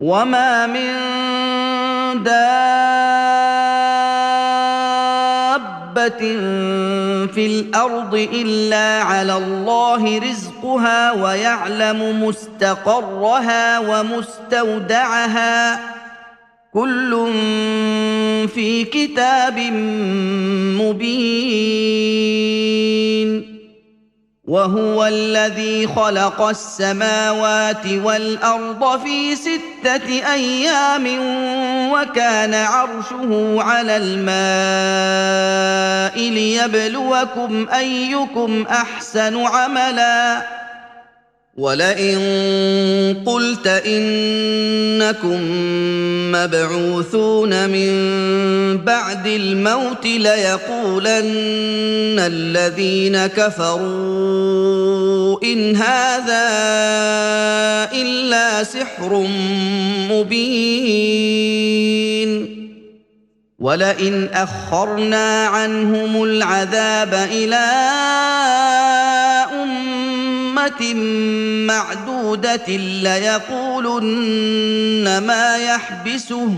وما من دابة في الأرض إلا على الله رزقها ويعلم مستقرها ومستودعها كل في كتاب مبين وهو الذي خلق السماوات والأرض في 6 أيام وكان عرشه على الماء ليبلوكم أيكم أحسن عملا ولئن قلت إنكم مبعوثون من بعد الموت ليقولن الذين كفروا إن هذا إلا سحر مبين ولئن أخرنا عنهم العذاب إلى أمة معدودة ليقولن ما يحبسه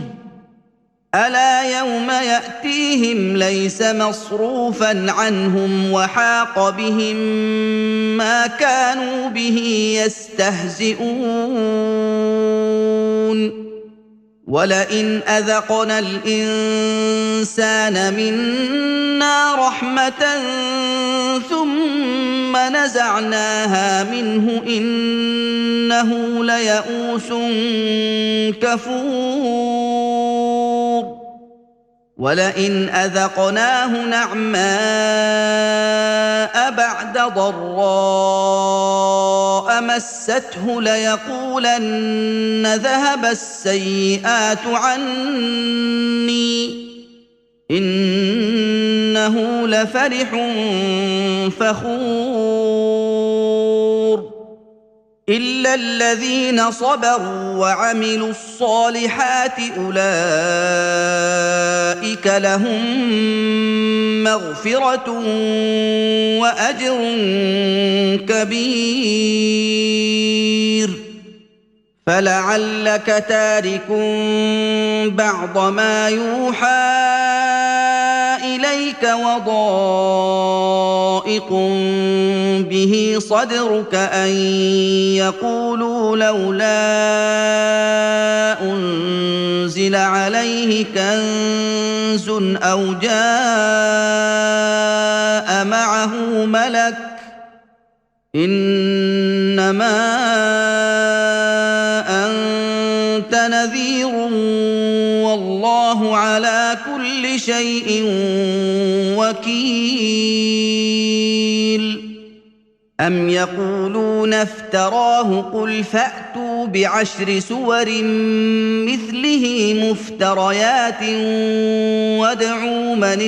ألا يوم يأتيهم ليس مصروفا عنهم وحاق بهم ما كانوا به يستهزئون ولئن أذقنا الإنسان منا رحمة ثم نزعناها منه إنه ليئوس كفور ولئن أذقناه نعماء بعد ضراء مسته ليقولن ذهب السيئات عني إنه لفرح فخور إلا الذين صبروا وعملوا الصالحات أولئك لهم مغفرة وأجر كبير فلعلك تارك بعض ما يوحى إليك وضائق به صدرك أن يقولوا لولا أنزل عليه كنز أو جاء معه ملك إنما أنت نذير والله على كل شيء وكيل أم يقولون افتراه قل فأتوا بعشر سور مثله مفتريات وادعوا من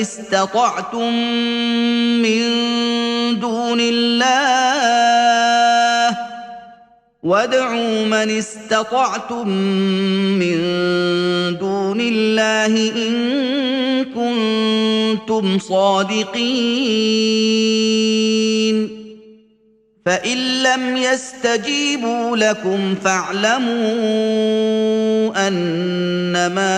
استطعتم من دون الله إن كنتم صادقين فإن لم يستجيبوا لكم فاعلموا أنما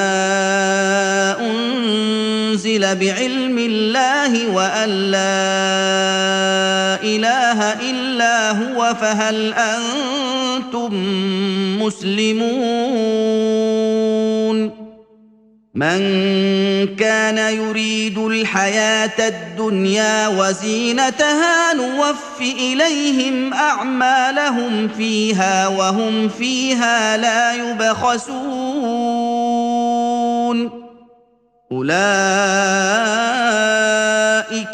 أنزل بعلم الله وأن لا إله إلا هو فهل أنتم مسلمون من كان يريد الحياة الدنيا وزينتها نوف إليهم أعمالهم فيها وهم فيها لا يبخسون أولئك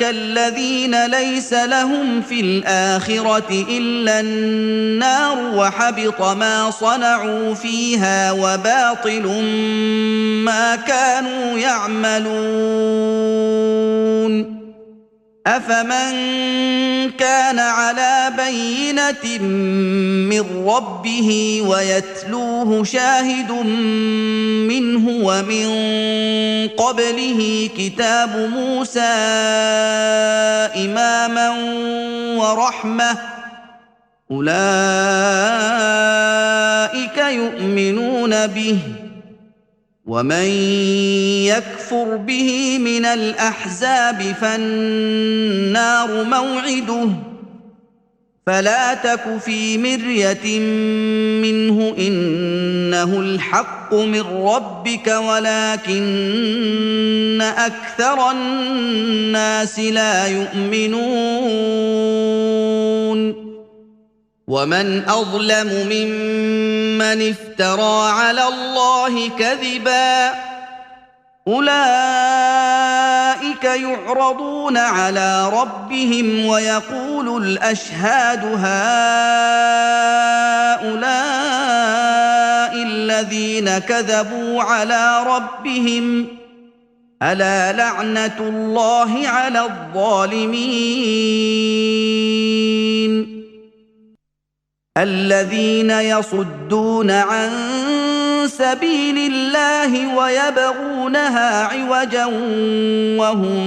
الذين ليس لهم في الآخرة إلا النار وحبط ما صنعوا فيها وباطل ما كانوا يعملون أفمن كان على بينة من ربه ويتلوه شاهد منه ومن قبله كتاب موسى إماما ورحمة أولئك يؤمنون به ومن يكفر به من الأحزاب فالنار موعده فلا تك في مرية منه إنه الحق من ربك ولكن أكثر الناس لا يؤمنون ومن أظلم ممن افترى على الله كذبا أولئك يعرضون على ربهم ويقول الأشهاد هؤلاء الذين كذبوا على ربهم ألا لعنة الله على الظالمين الذين يصدون عن سبيل الله ويبغونها عوجا وهم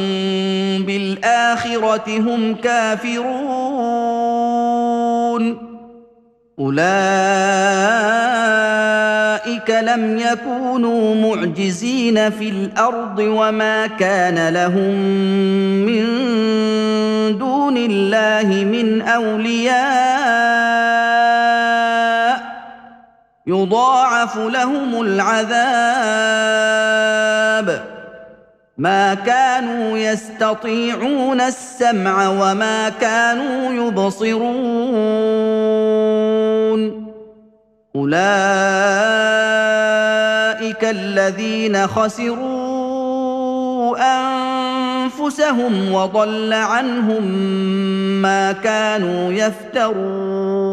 بالآخرة هم كافرون أولئك لم يكونوا معجزين في الأرض وما كان لهم من دون الله من أولياء يضاعف لهم العذاب ما كانوا يستطيعون السمع وما كانوا يبصرون أولئك الذين خسروا أنفسهم وضل عنهم ما كانوا يفترون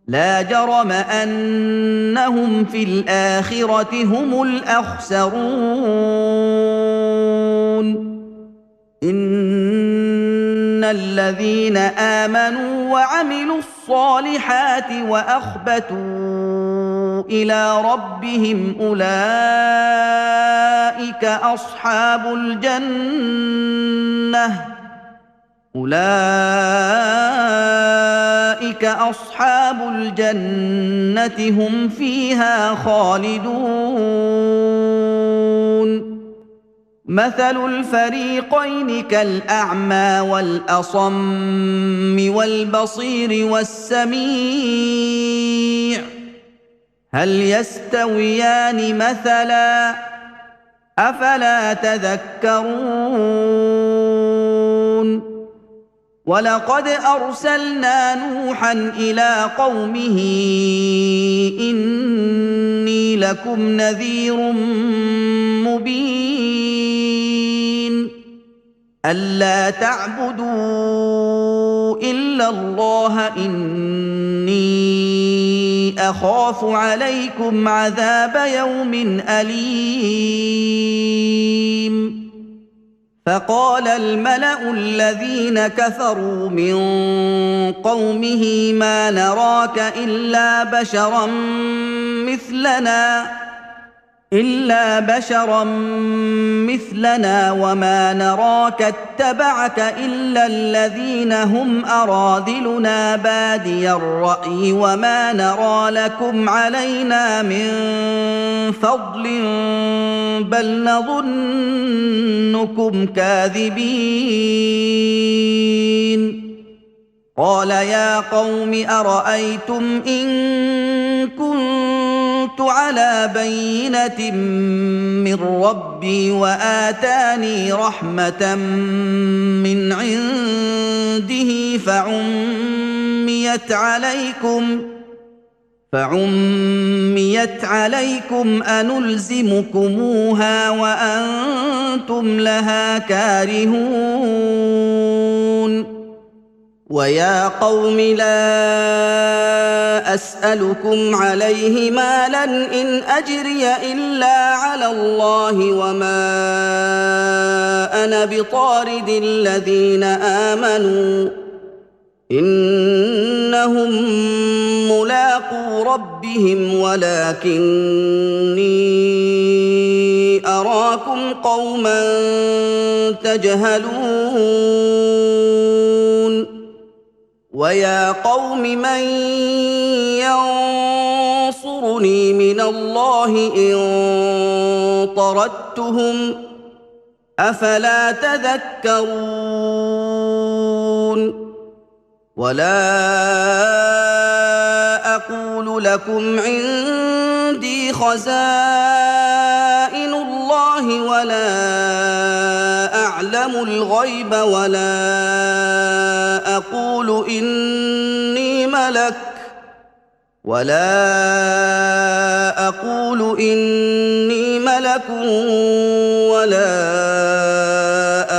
لا جرم أنهم في الآخرة هم الأخسرون إن الذين آمنوا وعملوا الصالحات وأخبتوا إلى ربهم أولئك أصحاب الجنة هم فيها خالدون مثل الفريقين كالأعمى والأصم والبصير والسميع هل يستويان مثلا أفلا تذكرون ولقد أرسلنا نوحا إلى قومه إني لكم نذير مبين ألا تعبدوا إلا الله إني أخاف عليكم عذاب يوم أليم فقال الملأ الذين كفروا من قومه ما نراك إلا بشرا مثلنا وما نراك اتبعك إلا الذين هم أراذلنا بادي الرأي وما نرى لكم علينا من فضل بل نظنكم كاذبين قال يا قوم أرأيتم إن كنت على بينة من ربي وآتاني رحمة من عنده فعميت عليكم أنلزمكموها وأنتم لها كارهون ويا قوم لا أسألكم عليه مالا إن أجري إلا على الله وما أنا بطارد الذين آمنوا إنهم ملاقو ربهم ولكني أراكم قوما تجهلون ويا قوم من ينصرني من الله إن طردتهم أفلا تذكرون ولا أقول لكم عندي خزائن الله ولا أعلم الغيب ولا أقول إني ملك ولا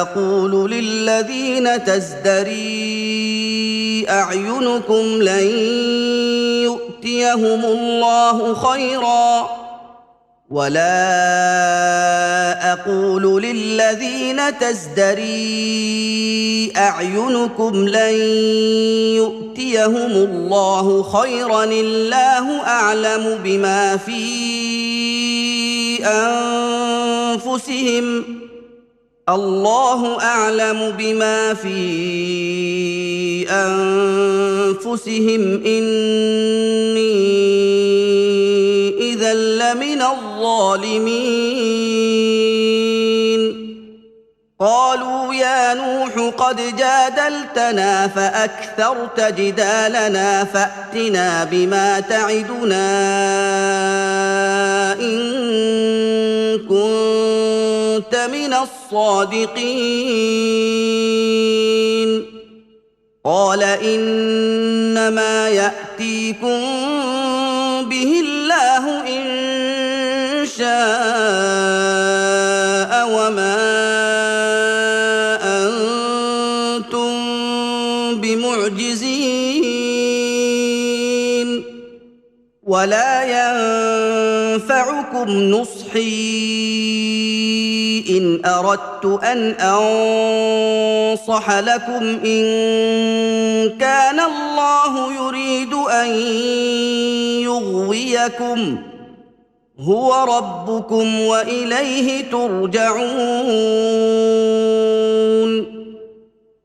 أقول للذين تزدري أعينكم لن يؤتيهم الله خيرا الله أعلم بما في أنفسهم إني إذا لمن الظالمين قالوا يا نوح قد جادلتنا فأكثرت جدالنا فأتنا بما تعدنا إن كنت من الصادقين قال إنما يأتيكم به الله إن شاء وما أنتم بمعجزين ولا ينفعكم نصحي إن أردت أن أنصح لكم إن كان الله يريد أن يغويكم هو ربكم وإليه ترجعون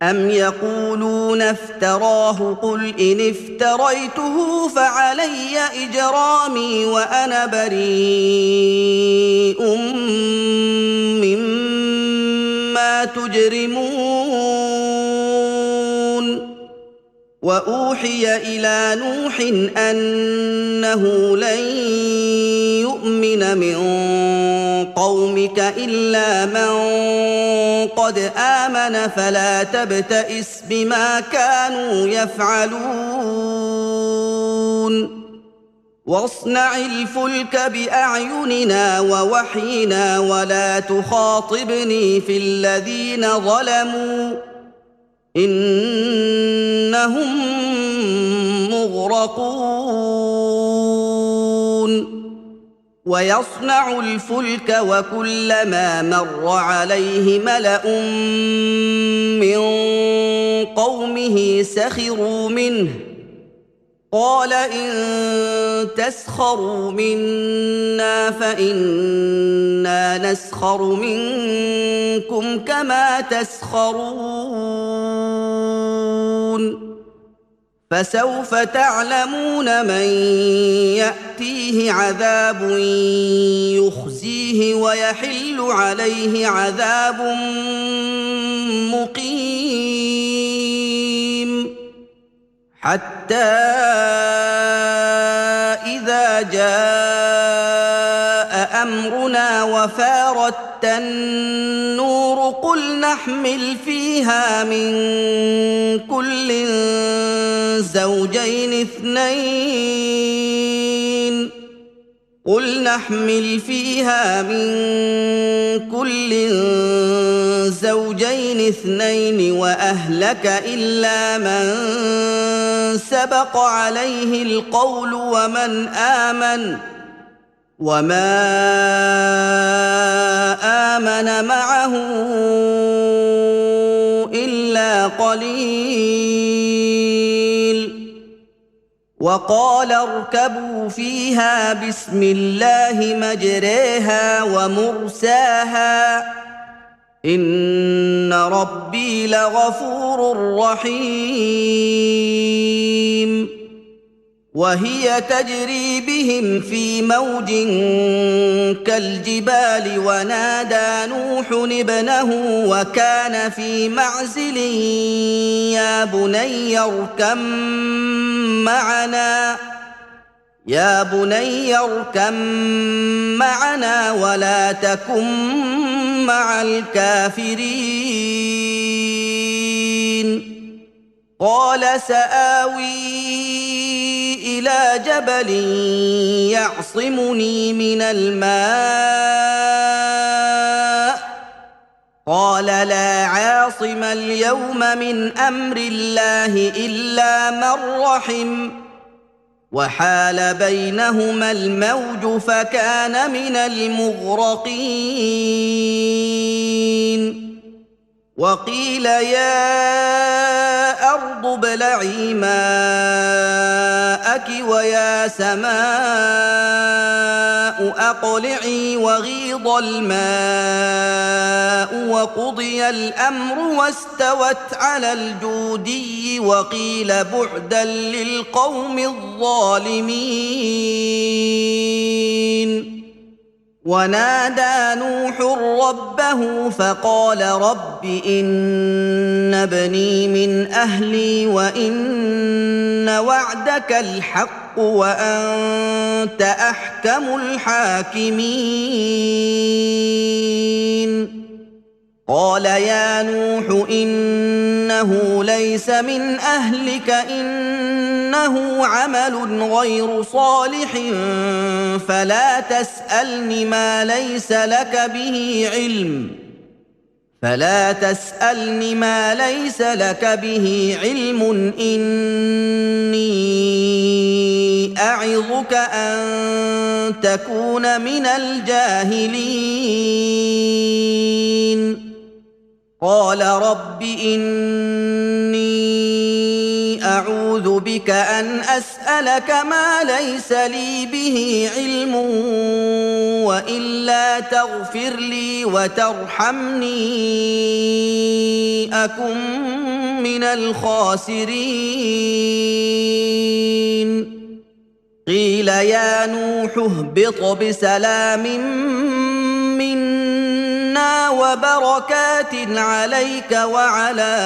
أم يقولون افتراه قل إن افتريته فعلي إجرامي وأنا بريء مما تجرمون وأوحي إلى نوح أنه لن يؤمن من قومك إلا من قد آمن فلا تبتئس بما كانوا يفعلون واصنع الفلك بأعيننا ووحينا ولا تخاطبني في الذين ظلموا إنهم مغرقون ويصنع الفلك وكلما مر عليه ملأ من قومه سخروا منه قال إن تسخروا منا فإنا نسخر منكم كما تسخرون فسوف تعلمون من يأتيه عذاب يخزيه ويحل عليه عذاب مقيم حتى إذا جاء أمرنا وفارت النور قل نحمل فيها من كل زوجين اثنين وأهلك إلا من سبق عليه القول وما آمن معه إلا قليل وقال اركبوا فيها بسم الله مجريها ومرساها إن ربي لغفور رحيم. وهي تجري بهم في موج كالجبال ونادى نوح ابنه وكان في معزل يا بني اركم معنا ولا تكن مع الكافرين. قال سآوي إلى جبل يعصمني من الماء قال لا عاصم اليوم من أمر الله إلا من رحم وحال بينهما الموج فكان من المغرقين. وقيل يا أرض ابلعي ماءك ويا سماء أقلعي وغيض الماء وقضي الأمر واستوت على الجودي وقيل بعدا للقوم الظالمين. ونادى نوح ربه فقال رب إن ابني من أهلي وإن وعدك الحق وأنت أحكم الحاكمين. قال يا نوح إنه ليس من أهلك إنه عمل غير صالح فلا تسألني ما ليس لك به علم إني أعظك أن تكون من الجاهلين. قال رب إني أعوذ بك أن أسألك ما ليس لي به علم وإلا تغفر لي وترحمني أكن من الخاسرين. قيل يا نوح اهبط بسلام منا وبركات عليك وعلى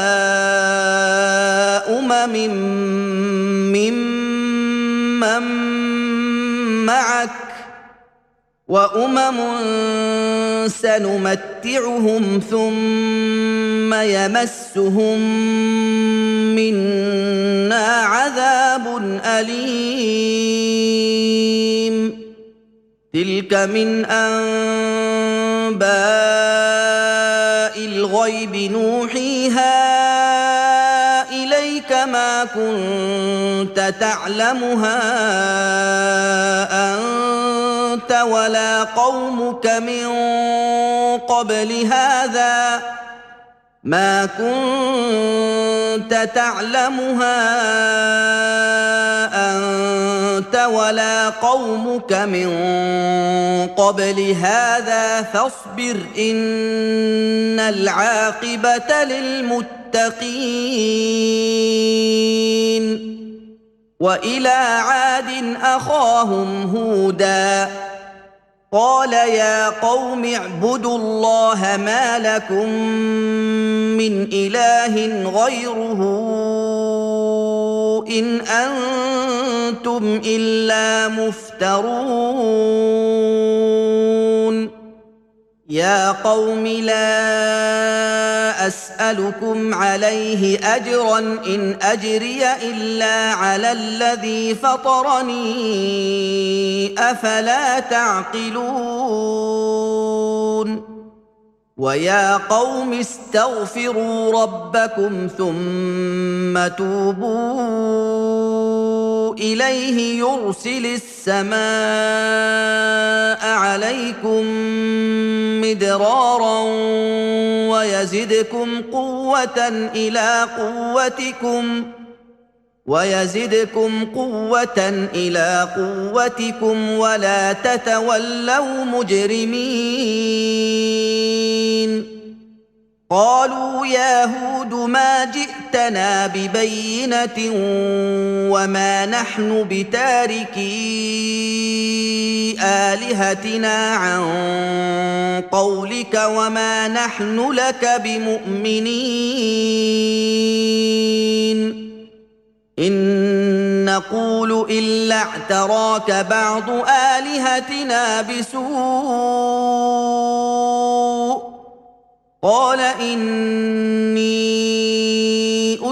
ممن معك وأمم سنمتعهم ثم يمسهم منا عذاب أليم. تلك من أنباء الغيب نوحيها إليك ما كنت تعلمها أنت ولا قومك من قبل هذا فاصبر إن العاقبة للمتقين. وإلى عاد أخاهم هودا قال يا قوم اعبدوا الله ما لكم من إله غيره إن أنتم إلا مفترون. يا قوم لا أسألكم عليه أجرا إن أجري إلا على الذي فطرني أفلا تعقلون. ويا قوم استغفروا ربكم ثم توبوا إليه يرسل السماء عليكم مدرارا ويزدكم قوة إلى قوتكم ولا تتولوا مجرمين. قالوا يا هود ما جئتنا ببينة وما نحن بتاركي آلهتنا عن قولك وما نحن لك بمؤمنين إن نقول إلا اعتراك بعض آلهتنا بسوء قال إني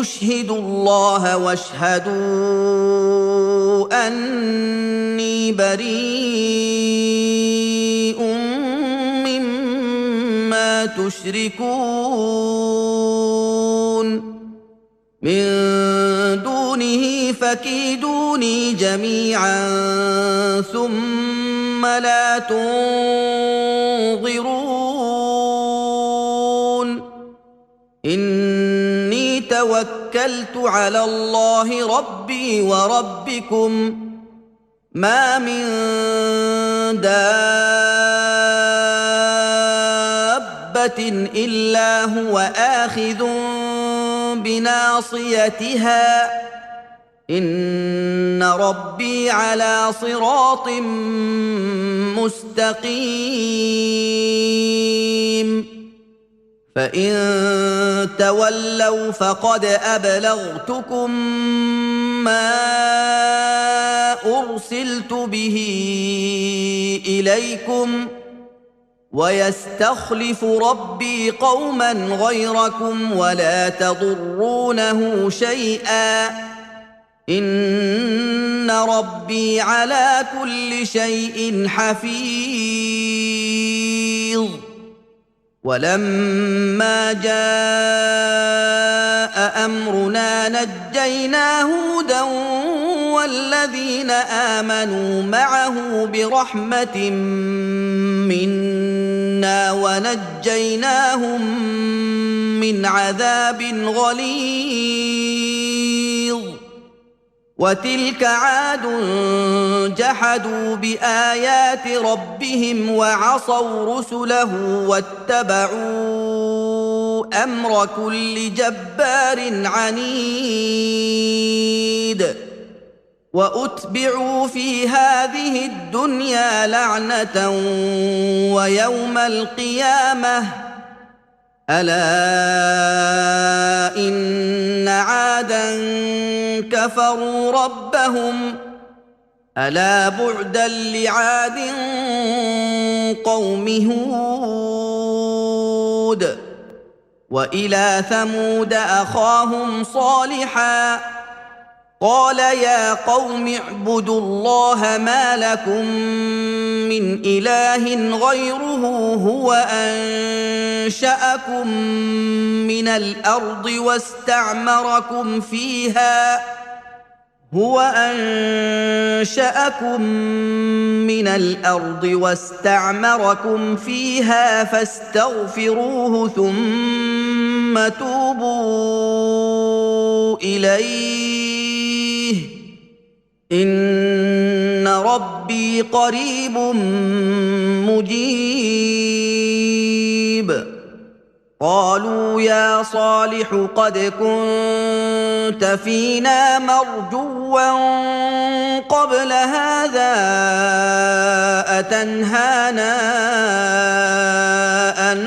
أشهد الله واشهدوا أني بريء مما تشركون من دونه فكيدوني جميعا ثم لا تنظرون إني توكلت على الله ربي وربكم ما من دابة إلا هو آخذ بناصيتها إن ربي على صراط مستقيم فإن تولوا فقد أبلغتكم ما أرسلت به إليكم ويستخلف ربي قوما غيركم ولا تضرونه شيئا إن ربي على كل شيء حفيظ ولما جاء أمرنا نجينا هودا والذين آمنوا معه برحمة منا ونجيناهم من عذاب غليظ وتلك عاد جحدوا بآيات ربهم وعصوا رسله واتبعوا أمر كل جبار عنيد وأتبعوا في هذه الدنيا لعنة ويوم القيامة ألا إن عادا كفروا ربهم ألا بعدا لعاد قوم هود وإلى ثمود أخاهم صالحا قال يا قوم اعبدوا الله ما لكم من إله غيره هو أنشأكم من الأرض واستعمركم فيها فاستغفروه ثم توبوا إليه إن ربي قريب مجيب قالوا يا صالح قد كنت فينا مرجوا قبل هذا أتنهانا أن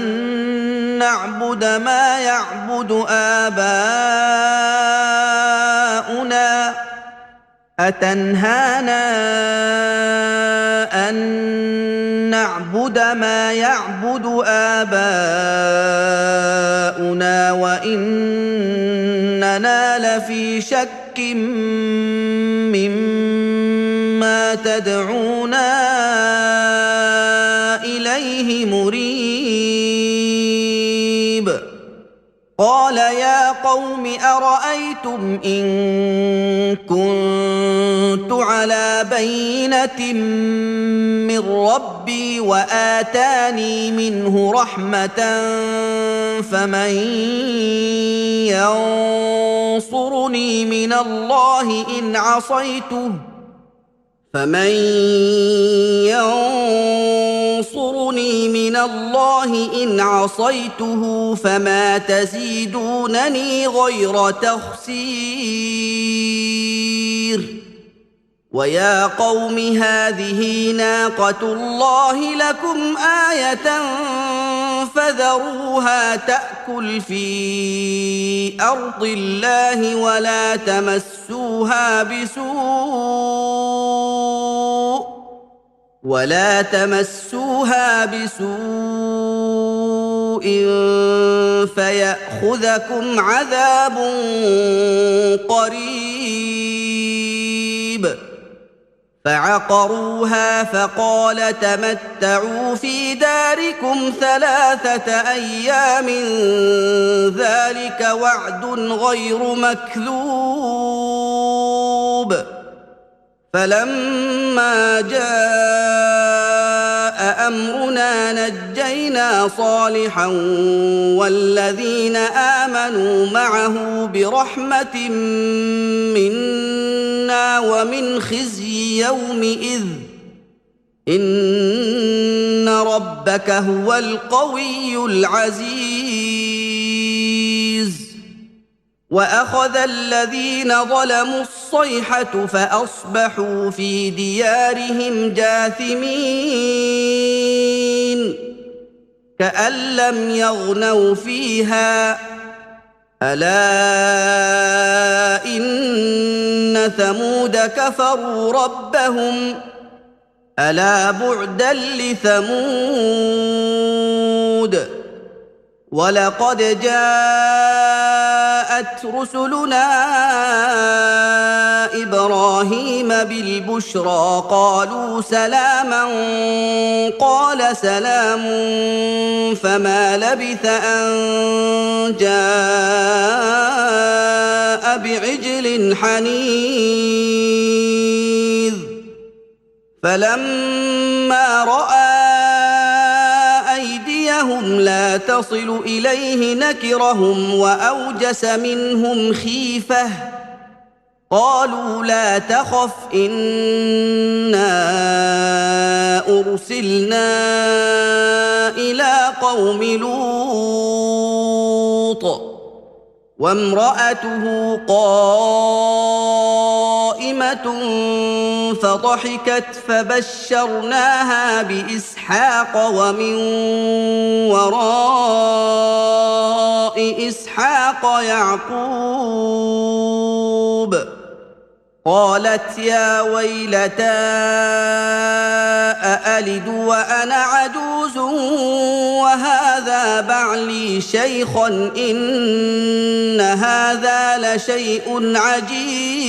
نعبد ما يعبد آباؤنا وإننا لفي شك مما تدعونا إليه مريب قال يا قوم أرأيتم إن كنت على بينة من ربي وآتاني منه رحمة فمن ينصرني من الله إن عصيته فمن ينصرني من الله إن عصيته فما تزيدونني غير تخسير ويا قوم هذه ناقة الله لكم آية فذروها تأكل في أرض الله ولا تمسوها بسوء فيأخذكم عذاب قريب فعقروها فقال تمتعوا في داركم 3 أيام ذلك وعد غير مكذوب فلما جاء أمرنا نجينا صالحا والذين آمنوا معه برحمة منا ومن خزي يومئذ إن ربك هو القوي العزيز وأخذ الذين ظلموا الصيحة فأصبحوا في ديارهم جاثمين كأن لم يغنوا فيها ألا إن ثمود كفروا ربهم ألا بعدا لثمود ولقد جاءت رسلنا إبراهيم بالبشرى قالوا سلاما قال سلام فما لبث أن جاء بعجل حنيذ فلما رأى أيديهم لا تصل إليه نكرهم وأوجس منهم خيفة قالوا لا تخف إنا أرسلنا إلى قوم لوط وامرأته قائمة فضحكت فبشرناها بإسحاق ومن وراء إسحاق يعقوب قالت يا ويلتى أألد وأنا عجوز وهذا بعلي شيخا إن هذا لشيء عجيب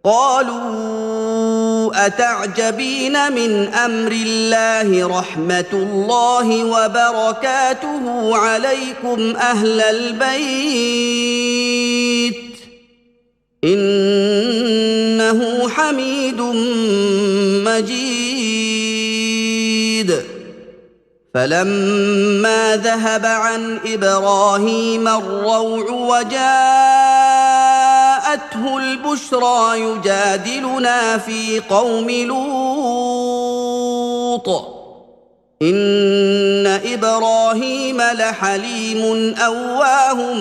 قالوا أتعجبين من أمر الله رحمة الله وبركاته عليكم أهل البيت إنه حميد مجيد فلما ذهب عن إبراهيم الروع وجاءته البشرى يجادلنا في قوم لوط إن إبراهيم لحليم أواه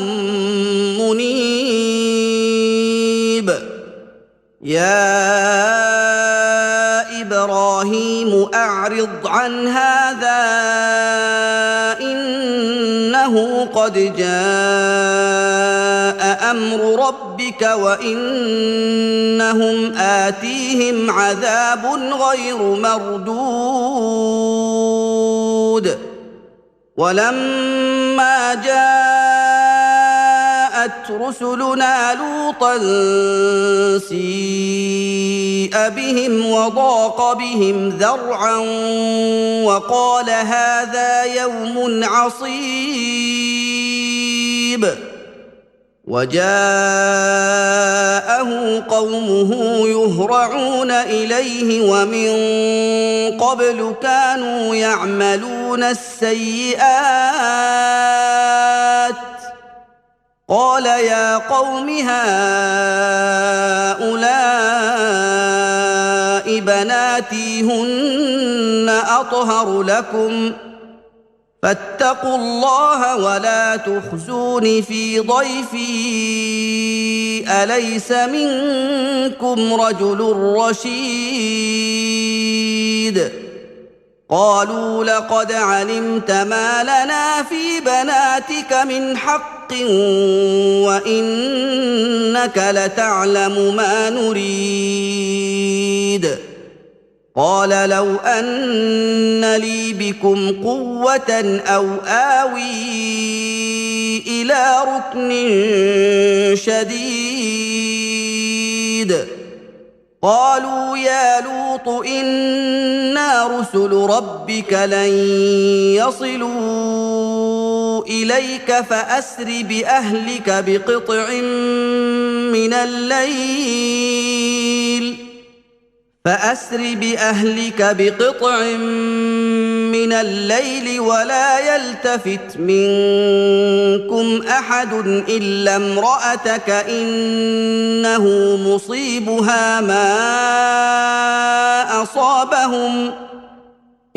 منيب يا إبراهيم أعرض عن هذا إنه قد جاء أمر ربك وإنهم آتيهم عذاب غير مردود ولما جاءت رسلنا لوطا سيء بهم وضاق بهم ذرعا وقال هذا يوم عصيب وجاءه قومه يهرعون إليه ومن قبل كانوا يعملون السيئات قال يا قوم هؤلاء هذه بناتي هن أطهر لكم فاتقوا الله ولا تخزون في ضيفي أليس منكم رجل رشيد قالوا لقد علمت ما لنا في بناتك من حق وإنك لتعلم ما نريد قال لو أن لي بكم قوة أو آوي إلى ركن شديد قالوا يا لوط إنا رسل ربك لن يصلوا إليك فأسر بأهلك بقطع من الليل ولا يلتفت منكم أحد إلا امرأتك إنه مصيبها ما أصابهم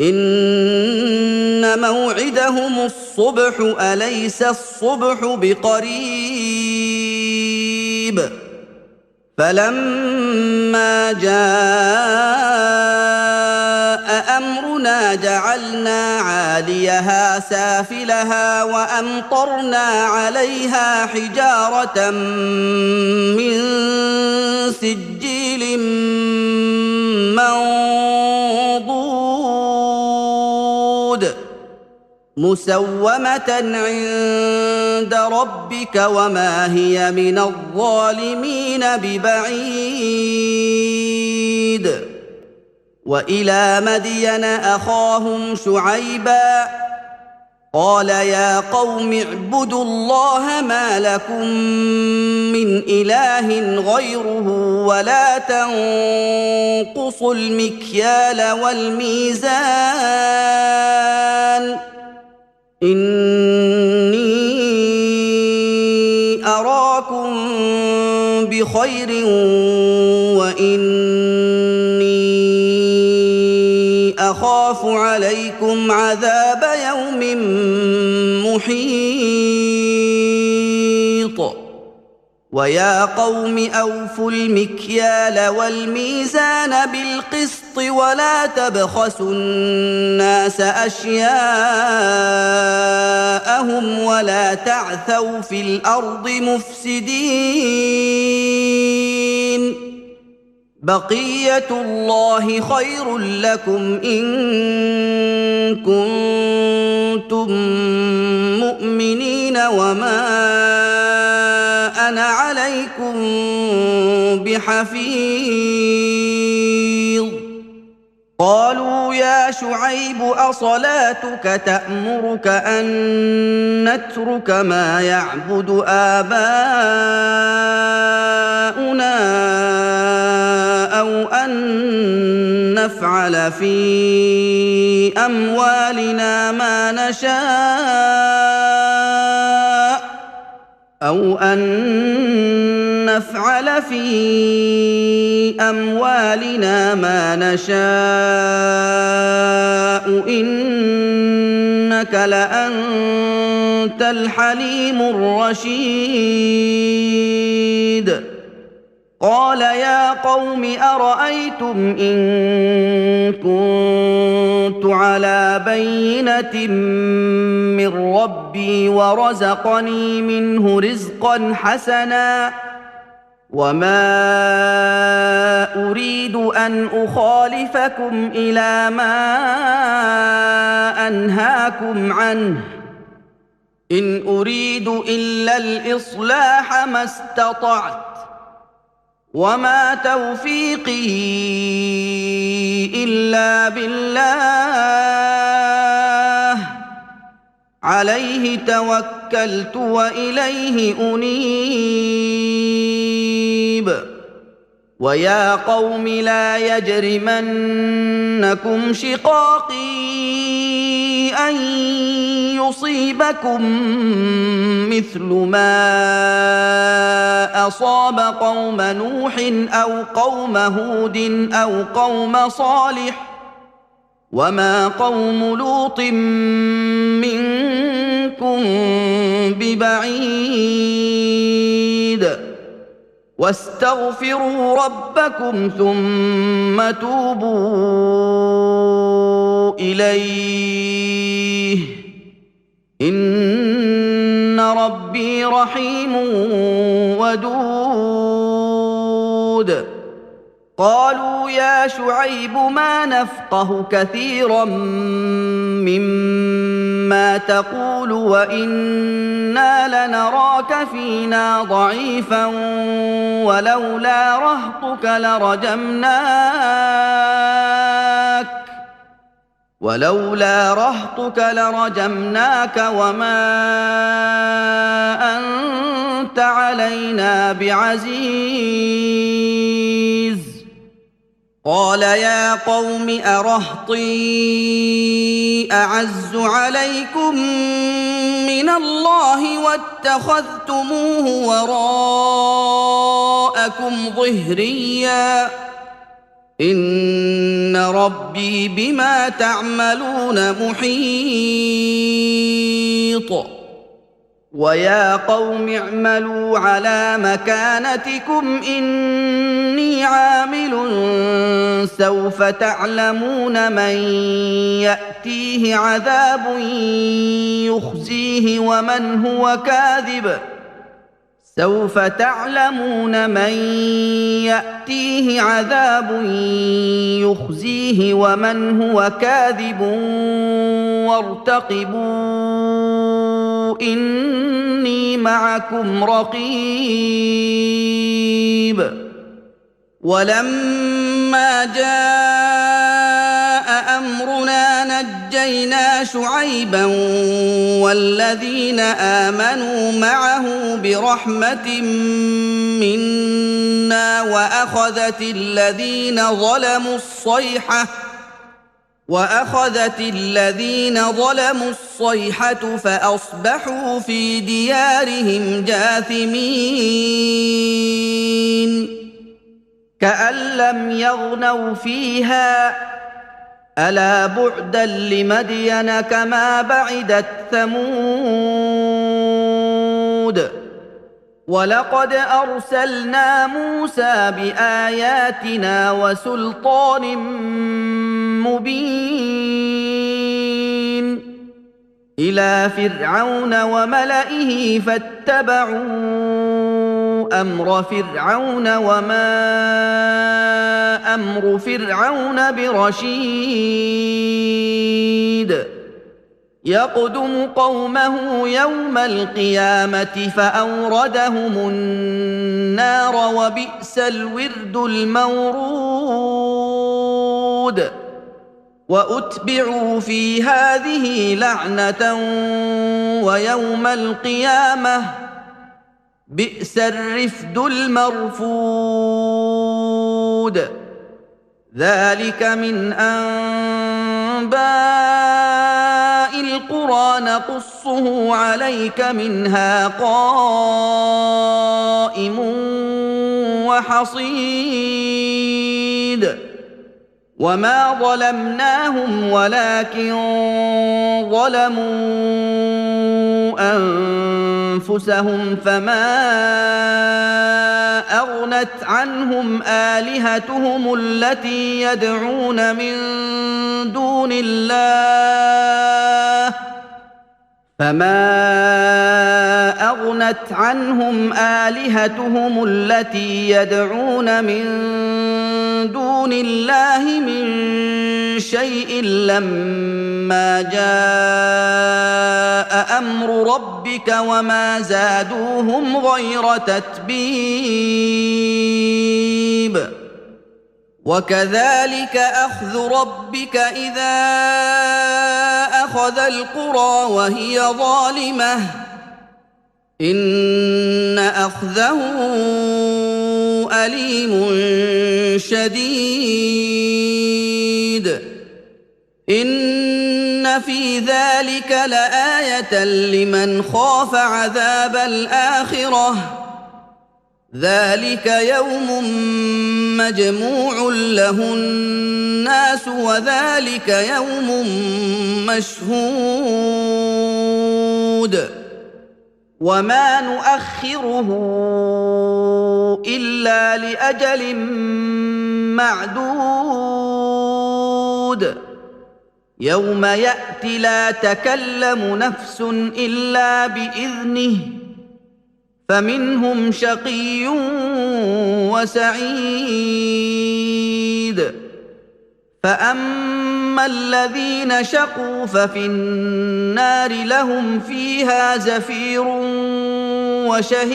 إن موعدهم الصبح أليس الصبح بقريب فلما جاء أمرنا جعلنا عاليها سافلها وأمطرنا عليها حجارة من سجيل منضود مسومة عند ربك وما هي من الظالمين ببعيد وإلى مدين أخاهم شعيبا قال يا قوم اعبدوا الله ما لكم من إله غيره ولا تنقصوا المكيال والميزان إني أراكم بخير وإني أخاف عليكم عذاب يوم محيط ويا قوم أوفوا المكيال والميزان بالقسط ولا تبخسوا الناس أشياءهم ولا تعثوا في الأرض مفسدين بقية الله خير لكم إن كنتم مؤمنين وما أنا عليكم بحفيظ قالوا يا شعيب أصلاتك تأمرك أن نترك ما يعبد آباؤنا أو أن نفعل في أموالنا ما نشاء إنك لأنت الحليم الرشيد قال يا قوم أرأيتم إن كنت على بينة من ربي ورزقني منه رزقا حسنا وما أريد أن أخالفكم إلى ما أنهاكم عنه إن أريد إلا الإصلاح ما استطعت وما توفيقي إلا بالله عليه توكلت وإليه أنيب ويا قوم لا يجرمنكم شقاقي أن يصيبكم مثل ما أصاب قوم نوح أو قوم هود أو قوم صالح وما قوم لوط منكم ببعيد واستغفروا ربكم ثم توبوا إليه إن ربي رحيم ودود قالوا يا شعيب ما نفقه كثيرا مما تقول وإنا لنراك فينا ضعيفا ولولا رهطك لرجمناك وما أنت علينا بعزيز قال يا قوم أرهطي أعز عليكم من الله واتخذتموه وراءكم ظهريا إن ربي بما تعملون محيط ويا قوم اعملوا على مكانتكم إني عامل سوف تعلمون من يأتيه عذاب يخزيه ومن هو كاذب وارتقبوا إني معكم رقيب ولما جاء أمرنا نجينا شعيبا والذين آمنوا معه برحمة منا وأخذت الذين ظلموا الصيحة فأصبحوا في ديارهم جاثمين كأن لم يغنوا فيها ألا بعدا لمدين كما بعدت ثمود ولقد أرسلنا موسى بآياتنا وسلطان مبين إلى فرعون وملئه فاتبعوا أمر فرعون وما أمر فرعون برشيد يقدم قومه يوم القيامة فأوردهم النار وبئس الورد المورود وأتبعوا في هذه لعنة ويوم القيامة بئس الرفد المرفود ذلك من أنباء القرى نقصه عليك منها قائم وحصيد وما ظلمناهم ولكن ظلموا أنفسهم فما أغنت عنهم آلهتهم التي يدعون من دون الله من شيء لما جاء أمر ربك وما زادوهم غير تتبيب وكذلك أخذ ربك إذا أخذ القرى وهي ظالمة إن أخذه أليم شديد إن في ذلك لآية لمن خاف عذاب الآخرة ذلك يوم مجموع له الناس وذلك يوم مشهود وما نؤخره إلا لأجل معدود يوم يأتي لا تكلم نفس إلا بإذنه فمنهم شقي وسعيد فأما الذين شقوا ففي النار لهم فيها زفير وشهيق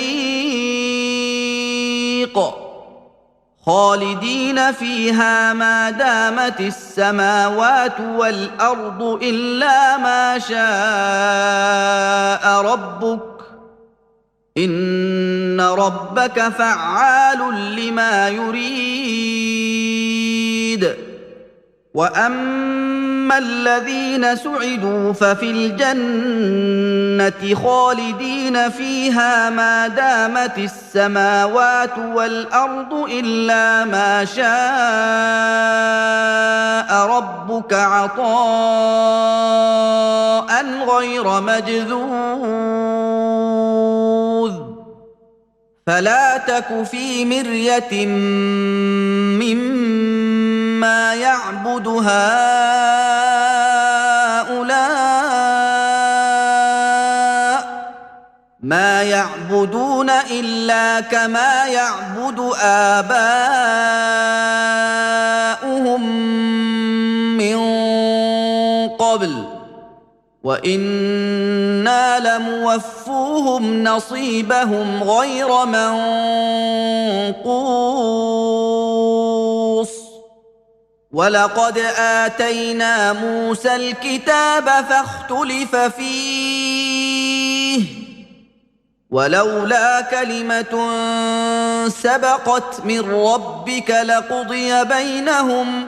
خالدين فيها ما دامت السماوات والأرض إلا ما شاء ربك إن ربك فعال لما يريد وأما الذين سعدوا ففي الجنة خالدين فيها ما دامت السماوات والأرض إلا ما شاء ربك عطاء غير مجذوذ فلا تك في مرية مما يعبد هؤلاء ما يعبدون إلا كما يعبد آباؤهم من قبل وإنا لموفوهم نصيبهم غير منقوص ولقد آتينا موسى الكتاب فاختلف فيه ولولا كلمة سبقت من ربك لقضي بينهم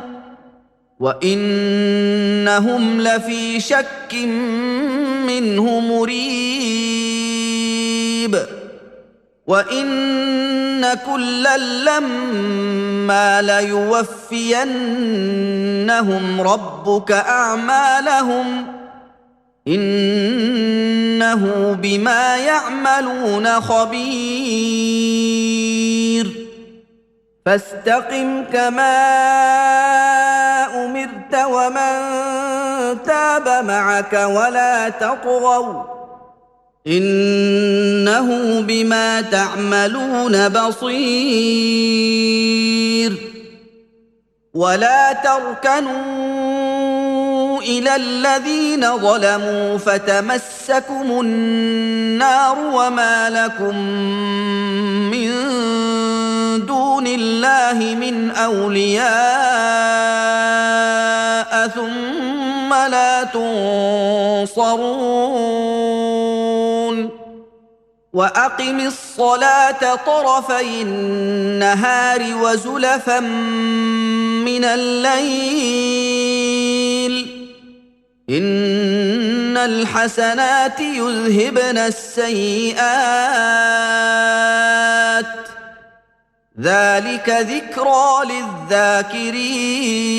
وإنهم لفي شك منه مريب وإن كلا لما ليوفينهم ربك أعمالهم إنه بما يعملون خبير فاستقم كما أمرت ومن تاب معك ولا تطغوا إنه بما تعملون بصير ولا تركنوا إلى الذين ظلموا فتمسكم النار وما لكم من دون الله من أولياء ثم لا تنصرون وأقم الصلاة طرفي النهار وزلفا من الليل إن الحسنات يذهبن السيئات ذلك ذكرى للذاكرين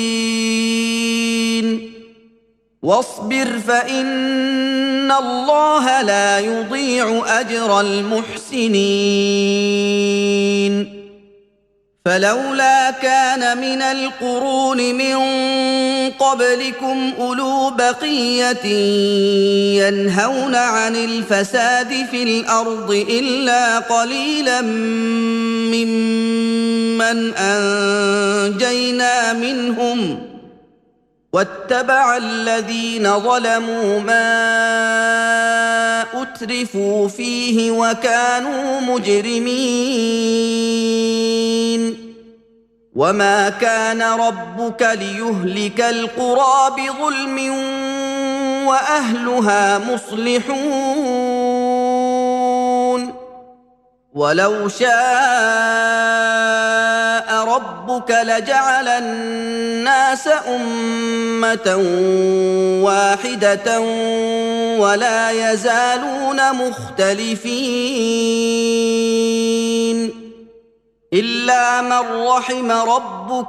واصبر فإن الله لا يضيع أجر المحسنين فلولا كان من القرون من قبلكم أولو بقية ينهون عن الفساد في الأرض إلا قليلا ممن أنجينا منهم واتبع الذين ظلموا ما أترفوا فيه وكانوا مجرمين وما كان ربك ليهلك القرى بظلم وأهلها مصلحون ولو شاء ربك لجعل الناس أمة واحدة ولا يزالون مختلفين إلا من رحم ربك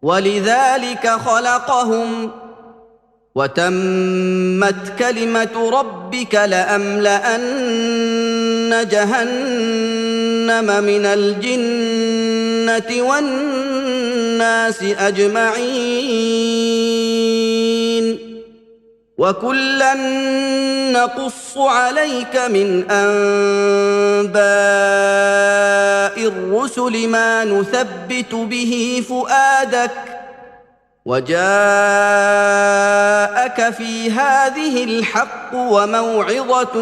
ولذلك خلقهم وتمت كلمة ربك لأملأن جهنم من الجنة والناس أجمعين وكلا نقص عليك من أنباء الرسل ما نثبت به فؤادك وجاءك في هذه الحق وموعظة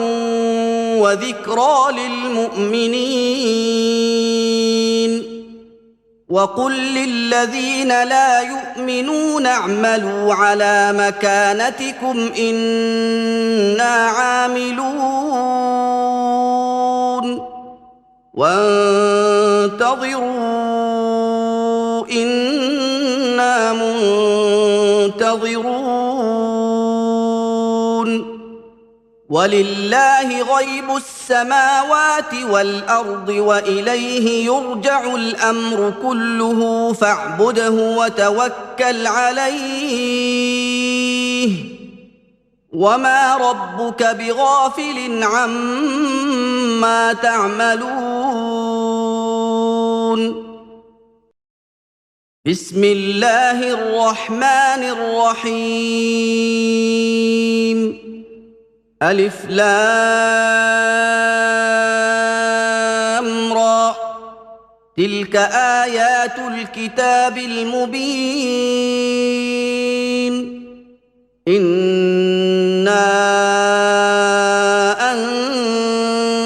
وذكرى للمؤمنين وقل للذين لا يؤمنون اعملوا على مكانتكم إنا عاملون وانتظروا إنا منتظرون ولله غيب السماوات والأرض وإليه يرجع الأمر كله فاعبده وتوكل عليه وما ربك بغافل عما تعملون بسم الله الرحمن الرحيم ألف لام را تلك آيات الكتاب المبين إنا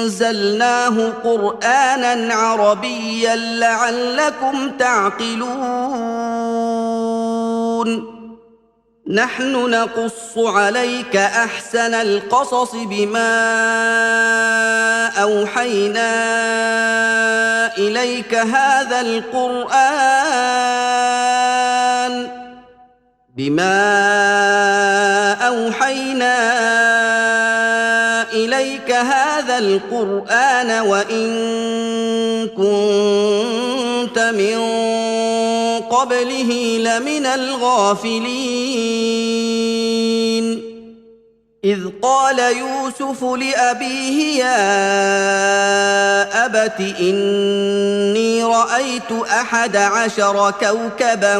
أنزلناه قرآنا عربيا لعلكم تعقلون نحن نقص عليك أحسن القصص بما أوحينا إليك هذا القرآن وإن كنت من قبله لمن الغافلين إذ قال يوسف لأبيه يا أبت إني رأيت 11 كوكبا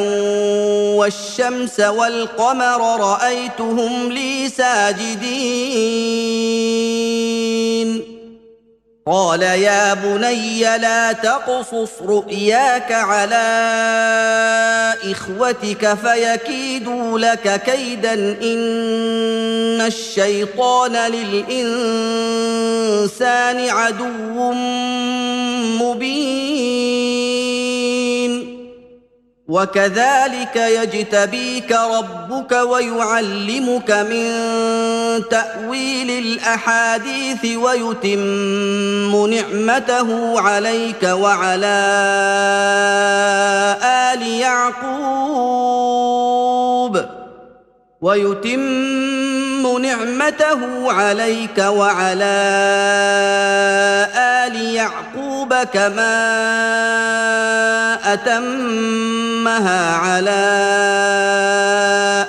والشمس والقمر رأيتهم لي ساجدين قال يا بني لا تقصص رؤياك على إخوتك فيكيدوا لك كيدا إن الشيطان للإنسان عدو مبين وكذلك يجتبيك ربك ويعلمك من تأويل الأحاديث ويتم نعمته عليك وعلى آل يعقوب كما أتمها على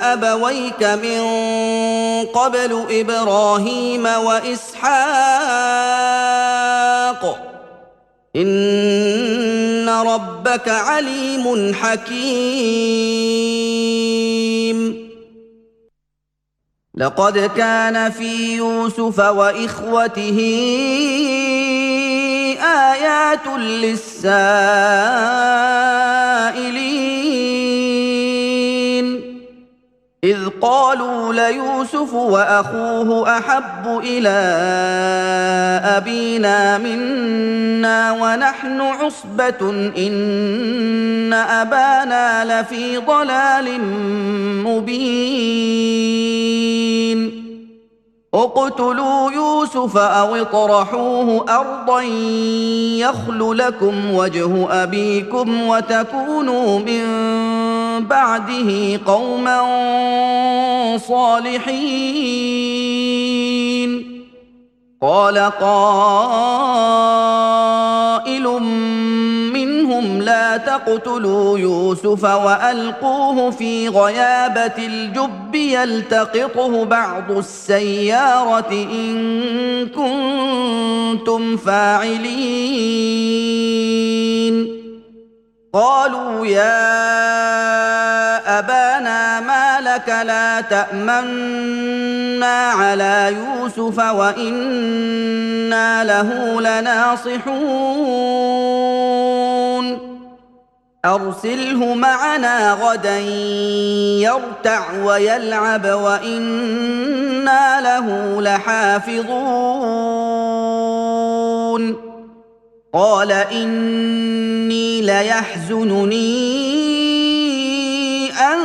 أبويك من قبل إبراهيم وإسحاق إن ربك عليم حكيم لقد كان في يوسف وإخوته آيات للسائلين إذ قالوا ليوسف وأخوه أحب إلى أبينا منا ونحن عصبة إن أبانا لفي ضلال مبين اقتلوا يوسف أو اطرحوه أرضا يخل لكم وجه أبيكم وتكونوا من بعده قوما صالحين. قال قائل منهم لا تقتلوا يوسف وألقوه في غيابة الجب يلتقطه بعض السيارة إن كنتم فاعلين. قالوا يا أبانا ما لك لا تأمنا على يوسف وإنا له لناصحون أرسله معنا غدا يرتع ويلعب وإنا له لحافظون. قال إني ليحزنني أن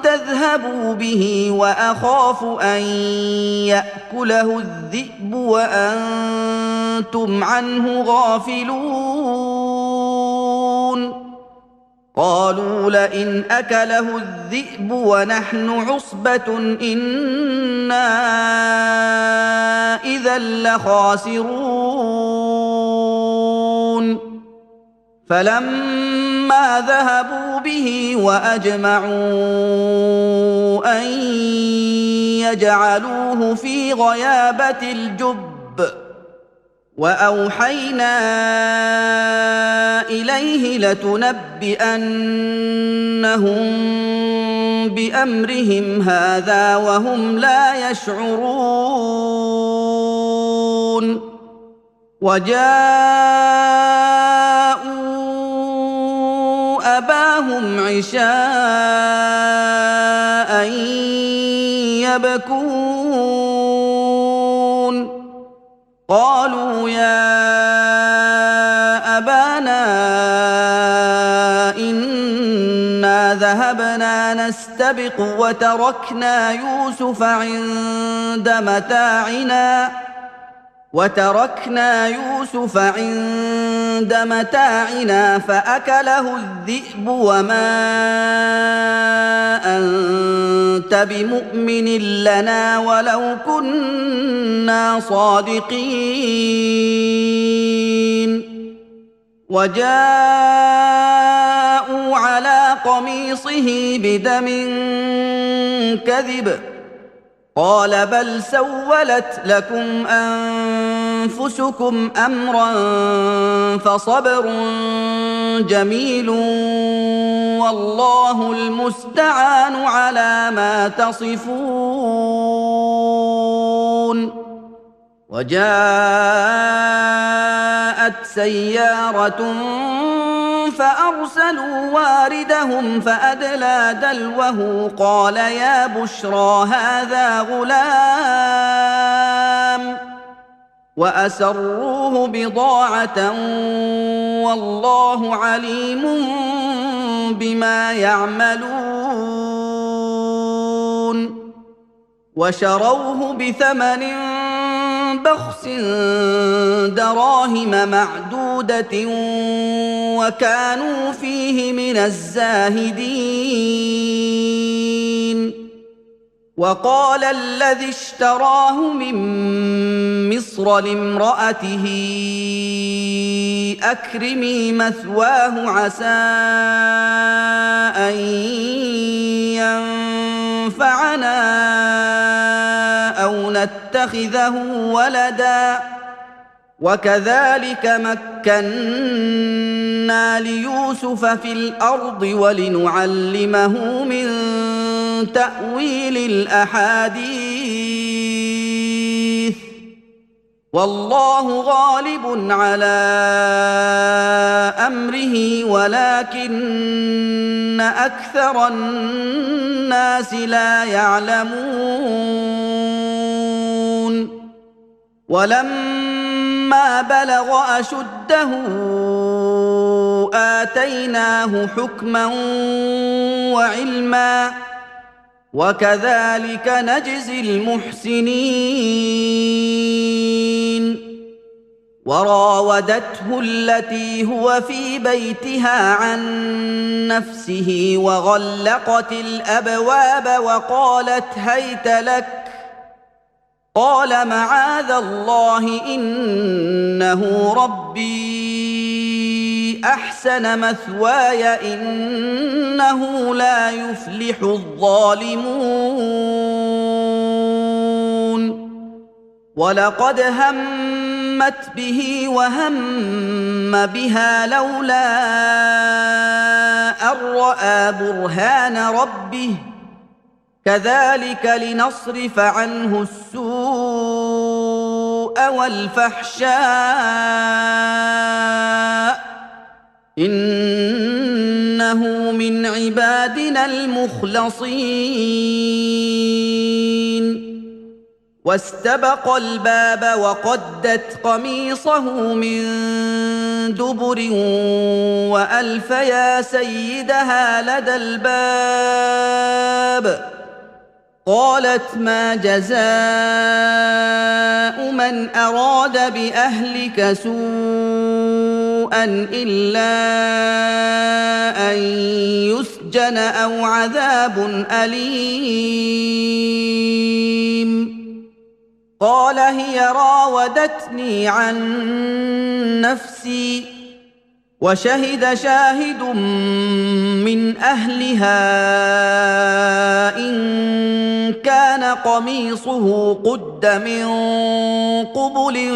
تذهبوا به وأخاف أن يأكله الذئب وأنتم عنه غافلون. قالوا لئن أكله الذئب ونحن عصبة إنا إذا لخاسرون. فلما ذهبوا به وأجمعوا أن يجعلوه في غيابة الجب وأوحينا إليه لتنبئنهم بأمرهم هذا وهم لا يشعرون. وجاءوا أباهم عشاء يبكون. قالوا يا أبانا إنا ذهبنا نستبق وتركنا يوسف عند متاعنا فأكله الذئب وما أنت بمؤمن لنا ولو كنا صادقين. وجاءوا على قميصه بدم كذب قال بل سولت لكم أنفسكم أمرا فصبر جميل والله المستعان على ما تصفون. وجاءت سيارة فأرسلوا واردهم فأدلى دلوه قال يا بشرى هذا غلام وأسروه بضاعة والله عليم بما يعملون. وشروه بثمن بخس دراهم معدودة وكانوا فيه من الزاهدين. وقال الذي اشتراه من مصر لامرأته أكرمي مثواه عسى أن ينفعنا أو نتخذه ولدا وكذلك مكنا ليوسف في الأرض ولنعلمه من تأويل الأحاديث والله غالب على أمره ولكن أكثر الناس لا يعلمون. ولما بلغ أشده آتيناه حكما وعلما وكذلك نجزي المحسنين. وراودته التي هو في بيتها عن نفسه وغلقت الابواب وقالت هيت لك، قال معاذ الله انه ربي احسن مثواي انه لا يفلح الظالمون. ولقد همت به وهم بها لولا ان راى برهان ربه كذلك لنصرف عنه السوء والفحشاء انه من عبادنا المخلصين. واستبق الباب وقدت قميصه من دبر والف يا سيدها لدى الباب. قالت ما جزاء من اراد باهلك سوءا الا ان يسجن او عذاب اليم. قال هي راودتني عن نفسي وشهد شاهد من اهلها ان كان قميصه قد من قبل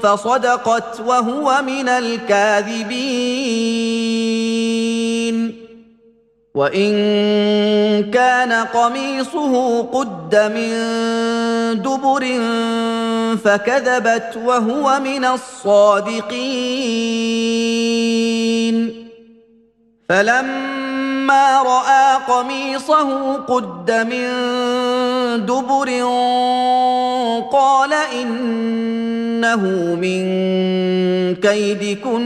فصدقت وهو من الكاذبين. وان كان قميصه قد من دبر فكذبت وهو من الصادقين. فلما راى قميصه قد من دبر قال انه من كيدكن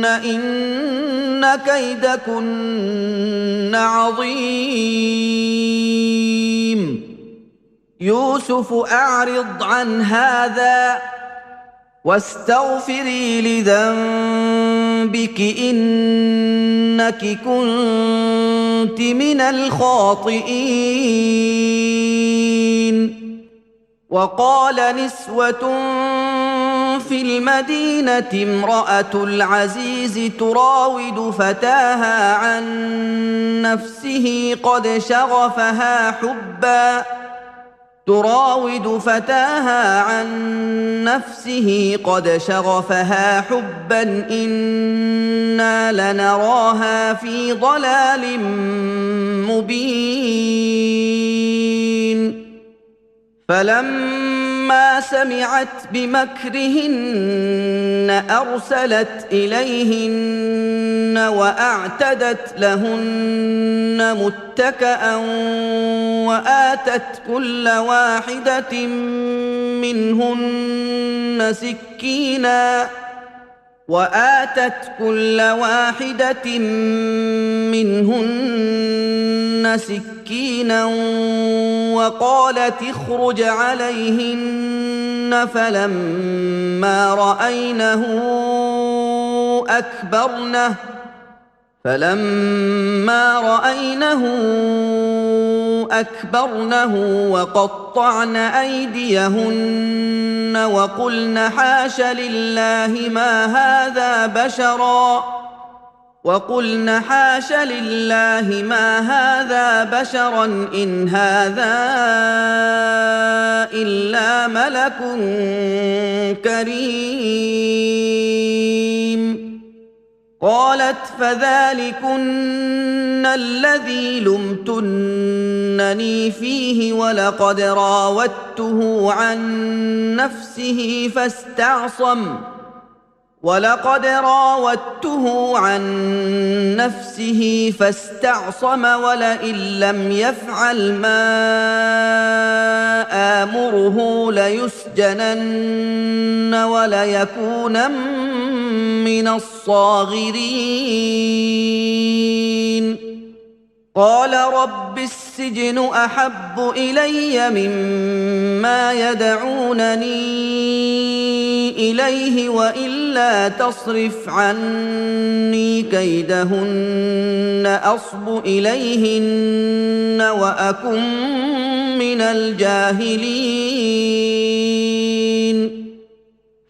ان كيدكن عظيم. يوسف اعرض عن هذا واستغفري لذنبك انك كنت من الخاطئين. وقال نسوة في المدينة امرأة العزيز تراود فتاها عن نفسه قد شغفها حبا إنا لنراها في ضلال مبين. فلما سمعت بمكرهن أرسلت إليهن وأعتدت لهن متكأ وآتت كل واحدة منهن سكينا وقالت اخرج عليهن. فلما رأينه أكبرنه وقطعن أيديهن وقلن حاش لله ما هذا بشرا إن هذا إلا ملك كريم. قالت فذلكن الذي لمتنني فيه ولقد راودته عن نفسه فاستعصم ولئن لم يفعل ما آمره ليسجنن وليكونن من الصاغرين. قال رب السجن أحب إلي مما يدعونني إليه وإلا تصرف عني كيدهن أصب إليهن وأكن من الجاهلين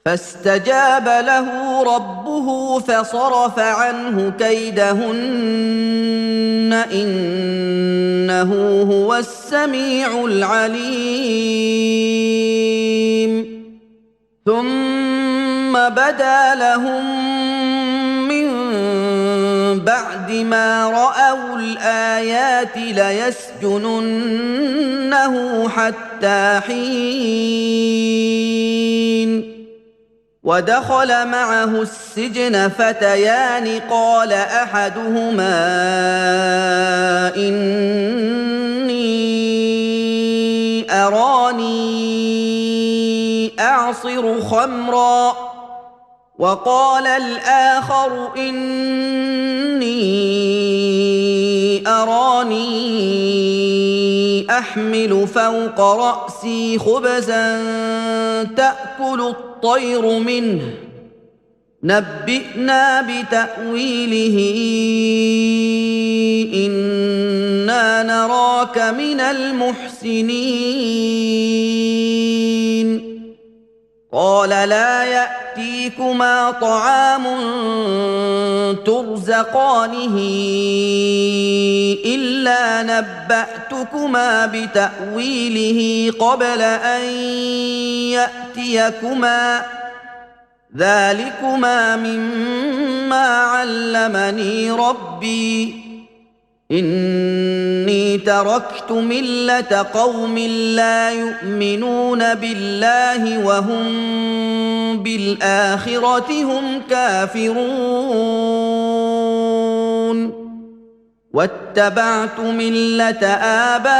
فاستجاب له ربه فصرف عنه كيدهن إنه هو السميع العليم ثم بدا لهم من بعد ما رأوا الآيات ليسجننه حتى حين ودخل معه السجن فتيان قال أحدهما إني أراني أعصر خمرا وقال الآخر إني أراني أحمل فوق رأسي خبزا تأكل الطير منه نبئنا بتأويله إنا نراك من المحسنين قال لا يأتيكما طعام ترزقانه إلا نبأتكما بتأويله قبل أن يأتيكما ذلكما مما علمني ربي إني تركت ملة قوم لا يؤمنون بالله وهم بالآخرة هم كافرون واتبعت ملة آبائي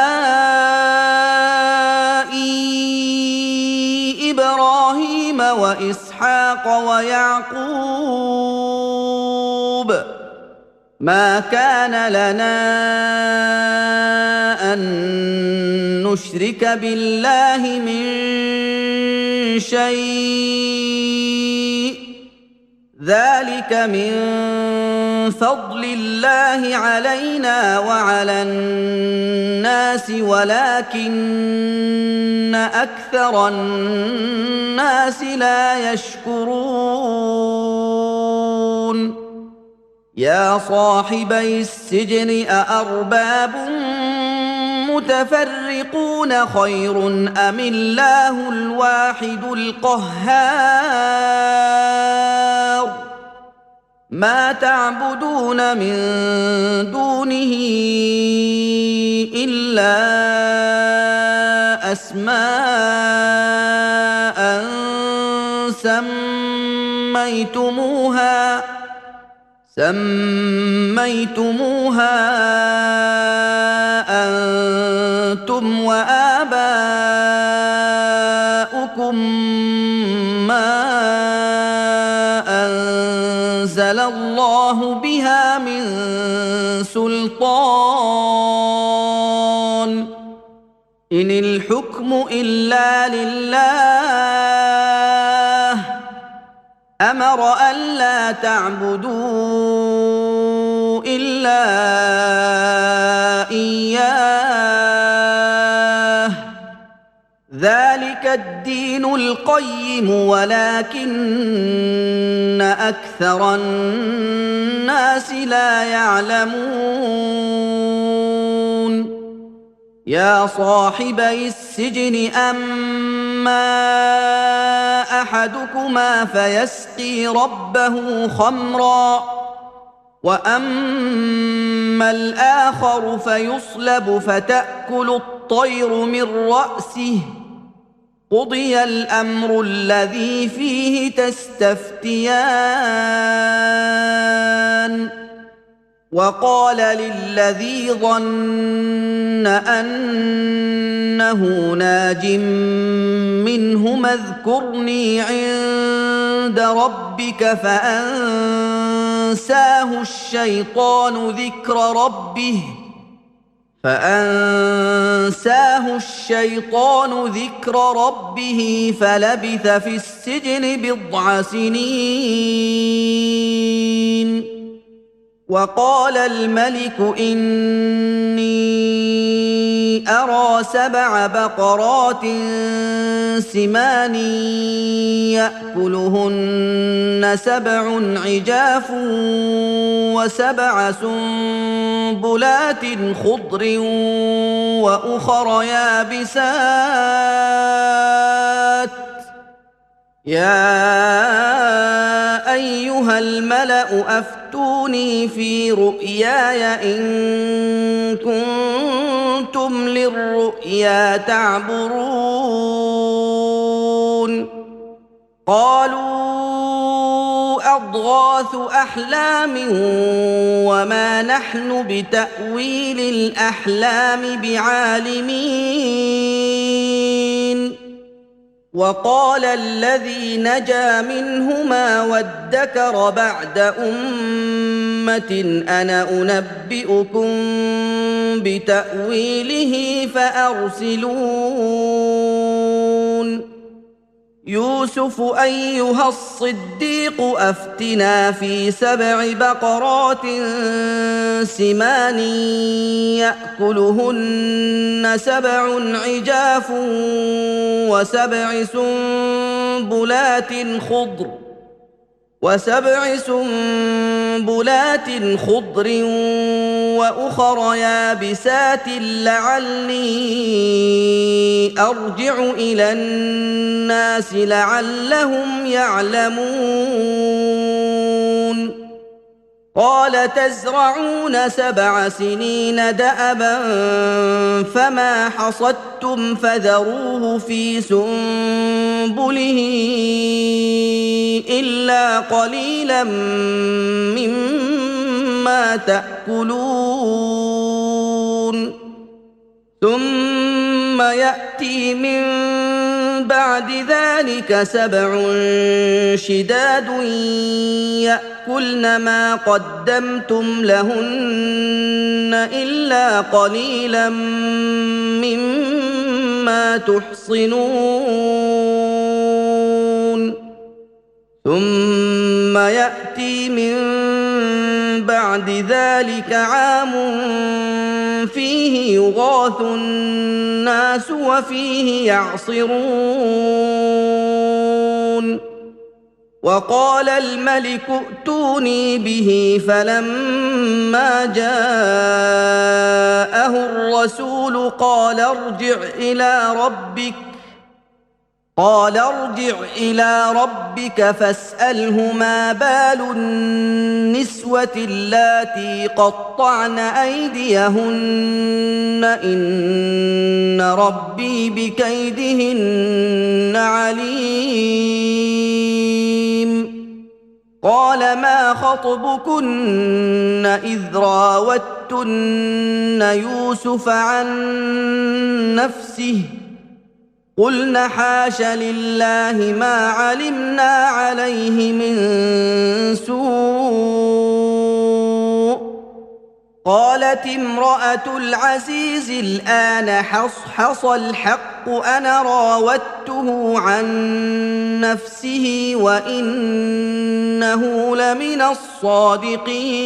إبراهيم وإسحاق ويعقوب ما كان لنا أن نشرك بالله من شيء ذلك من فضل الله علينا وعلى الناس ولكن أكثر الناس لا يشكرون يا صاحبي السجن أأرباب متفرقون خير أم الله الواحد القهار ما تعبدون من دونه إلا أسماء سميتموها أنتم وآباؤكم ما أنزل الله بها من سلطان إن الحكم إلا لله أمر ألا تعبدوا إلا إياه ذلك الدين القيم ولكن أكثر الناس لا يعلمون يا صاحبي السجن أما أحدكما فيسقي ربه خمرا وأما الآخر فيصلب فتأكل الطير من رأسه قضي الأمر الذي فيه تستفتيان وقال للذي ظن أنه ناج منهما اذكرني عند ربك فأنساه الشيطان ذكر ربه فأنساه الشيطان ذكر ربه فلبث في السجن 10 سنين. وقال الملك إني أرى 7 بقرات سمان يأكلهن 7 عجاف و7 سنبلات خضر وأخر يابسات يا أيها الملأ أفتوني في رؤياي إن كنتم للرؤيا تعبرون. قالوا أضغاث أحلام وما نحن بتأويل الأحلام بعالمين. وقال الذي نجا منهما وادكر بعد أمة أنا أنبئكم بتأويله فأرسلون. يوسف أيها الصديق أفتنا في 7 بقرات سمان يأكلهن 7 عجاف و7 سنبلات خضر وأخر يابسات لعلي أرجع إلى الناس لعلهم يعلمون. قال تزرعون 7 سنين دأبا فما حصدتم فذروه في سنبله إلا قليلا مما تأكلون. ثم يأتي من بعد ذلك 7 شداد يأكلن ما قدمتم لهن إلا قليلا مما تحصنون. ثم يأتي من بعد ذلك عام فيه يغاث الناس وفيه يعصرون. وقال الملك ائتوني به فلما جاءه الرسول قال ارجع إلى ربك فاسأله ما بال النسوة اللاتي قطعن أيديهن إن ربي بكيدهن عليم. قال ما خطبكن إذ راوتن يوسف عن نفسه قلن حاش لله ما علمنا عليه من سوء. قالت امرأة العزيز الآن حصحص الحق أنا راودته عن نفسه وإنه لمن الصادقين.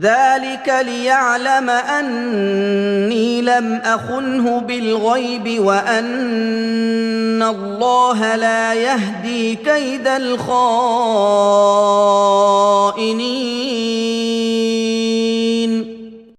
ذلك ليعلم أني لم أخنه بالغيب وأن الله لا يهدي كيد الخائنين.